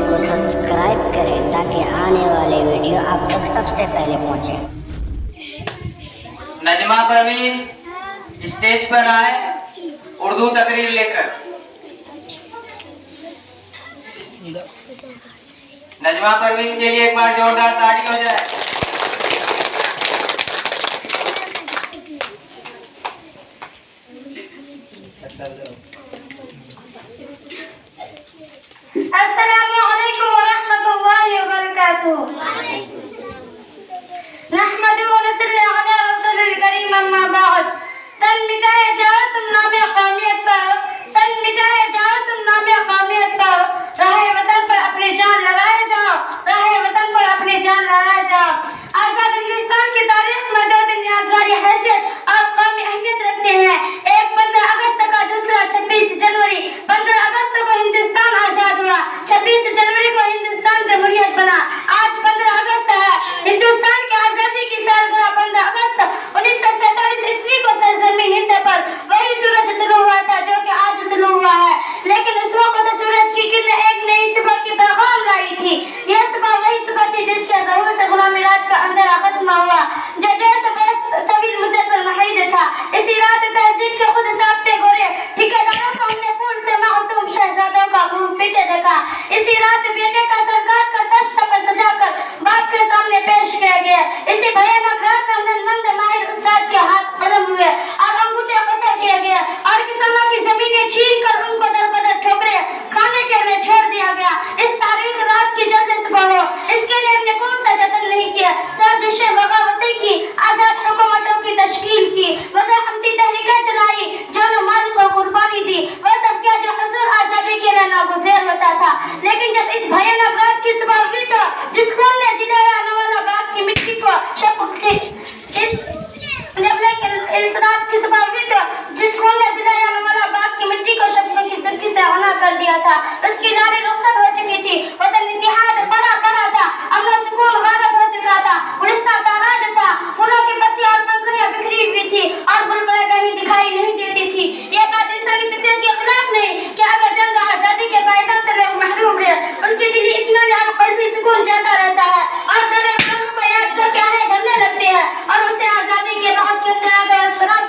کو سبسکرائب کریں تاکہ آنے والے ویڈیو آپ تک سب سے پہلے پہنچے۔ نجمہ پروین اسٹیج پر آئے اردو تقریر لے کر۔ نجمہ پروین کے لیے ایک بار زوردار تاڑی ہو جائے۔ السلام علیکم ورحمۃ اللہ وبرکاتہ۔ نحمد و نصلی علی رسول الکریم، اما بعد۔ تن مٹائے جاؤ تم نام قومیت پر، تن مٹائے جاؤ تم نام قومیت پر، راہ وطن پر اپنی جان لگائے جاؤ، راہ وطن پر اپنی جان لگائے جاؤ۔ آزاد ہندوستان کی تاریخ میں دو دن یادگاری حیثیت اور قومی اہمیت رکھتے ہیں، ایک 15 اگست کا، دوسرا 26 جنوری۔ 15 اگست کو ہندوستان آزاد ہوا، 26 جنوری کو ہندوستان جمہوریت بنا۔ آج 15 اگست ہے، ہندوستان کی آزادی کی سالگرہ 15 اگست 1947 عیسوی کو سرزمین ہند پر وہی سورج طلوع ہوا تھا جو کہ آج طلوع ہوا ہے، لیکن اس وقت سورج کی کرنیں ایک نئی صبح کی پیغام لائی تھی۔ یہ صبح وہی صبح تھی جس سے ظہور سے غلامی رات کا اندھیرا ختم ہوا جو دیش طویل مدت پر محیط تھا۔ اسی رات تہذیب کے خود ساختے گورے ٹھیکیداروں کو ہم نے پھول سے معصوم شہزادوں کا منہ پیٹے دیکھا۔ اسی رات بیٹے کا سرکار کا تشت پر سجا کر باپ کے سامنے پیش کیا گیا۔ اسی بھیانک رات میں ہنرمند ماہر استاد کے ہاتھ قلم ہوئے اور انگوٹھے قطع کیا گیا اور کسانوں کی زمینیں چھین کر ان کو در بدر ٹھوکریں کھانے کے لیے چھوڑ دیا گیا۔ اس تاریخ رات کی جلد صبح ہو، اس کے لیے ہم نے کون سا جتن نہیں کیا، سازشیں بغاوتیں کی، آزاد حکومتوں کی تشکیل کی، وضاحتی تحریکیں چلائی، جان و مال کو قربانی دی، وہ سب کیا جو حضور آزادی کے لیے ناگزیر ہوتا تھا۔ لیکن جب اس بھیانک رات کی صبح ہوئی تو جس خون نے جلایا نوالا باغ کی مٹی کو اس رات کی صبح ہوئی تو جس خون نے جلایا نوالا باغ کی مٹی کو شبوں کی سرخی سے غنا کر دیا تھا۔ اس کی لاری رخصت ہو چکی تھی، وطن اتحاد پڑا پڑا تھا، امن و سکون غالب ہو چکا تھا، گلستان تاراج تھا، پھولوں کی پتیاں اور پنکھڑیاں بکھری ہوئی تھی اور بلبلیں کہیں دکھائی نہیں دیتی تھی۔ یہ بات انسانی فطرت کے خلاف نہیں کہ اگر جنگ آزادی کے فائدوں سے لوگ محروم رہے، ان کی دلی اطمینان قلبی سکون جاتا رہتا ہے اور در قوم کو یاد کر کے آہیں بھرنے لگتے ہیں اور اسے آزادی کے بہت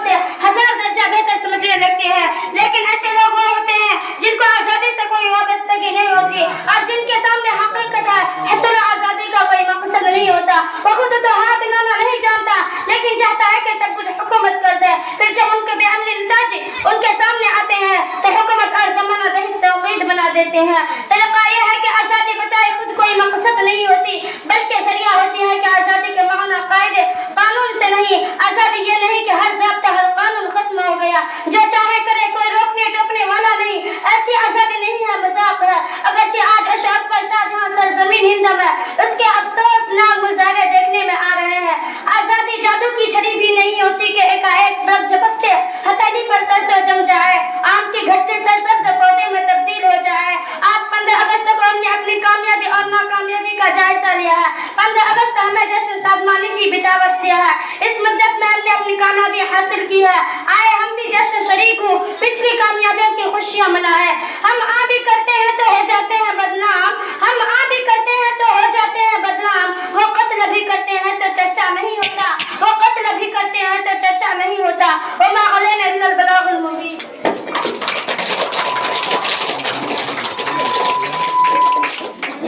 سے 1000 درجہ بہتر سمجھنے لگتے ہیں۔ لیکن ایسے لوگ وہ ہوتے ہیں جن کو آزادی سے کوئی وابستگی نہیں ہوتی اور جن کے سامنے حقیقت ہے، حصول آزادی کا کوئی مقصد نہیں ہوتا۔ وہ خود تو ہاتھ لانا نہیں جانتا لیکن چاہتا ہے کہ سب کچھ حکومت کر دے، پھر جب ان کے بے امن نتائج ان کے سامنے آتے ہیں تو حکومت اور زمانہ رہی توقید بنا دیتے ہیں۔ طریقہ یہ ہے کہ آزادی بچائے خود کوئی مقصد نہیں ہوتی بلکہ ذریعہ ہوتی ہے کہ آزادی کے معنی قاعدے قانون سے نہیں، آزادی یہ نہیں کہ ہر ضابطہ ہر قانون ختم ہو گیا، جو چاہے کرے کوئی روکنے ٹوکنے والا نہیں، ایسی آزادی نہیں ہے، مذاق ہے۔ اگرچہ آج اشوک کا شاہجہاں سرزمین ہند میں اس کے افسوسناک مظاہرے دیکھنے میں آ رہے ہیں۔ آزادی جادو کی چھڑی بھی نہیں ہوتی کہ ایک ٹرک جھپکتے ہتھیلی پر سرسوں جم جائے، آم کی گھٹتے سرسبز پودے میں تبدیل ہو جائے۔ آج 15 اگست کو ہم نے اپنی کامیابی اور ناکامیابی کا جائزہ لیا ہے۔ 15 اگست ہمیں جشن شادمانی کی دعوت دیا ہے، اس مدت میں ہم نے اپنی کامیابی حاصل کی ہے، آئے ہم بھی جشن شریک ہوں، پچھلی کامیابیوں کی خوشیاں منائیں۔ ہم آ بھی کرتے ہیں تو ہو جاتے ہیں بدنام، ہم آ بھی کرتے ہیں تو ہو جاتے ہیں بدنام، وہ قتل بھی کرتے ہیں تو چرچا نہیں ہوتا، وہ قتل بھی کرتے ہیں تو چرچا نہیں ہوتا۔ وما علینا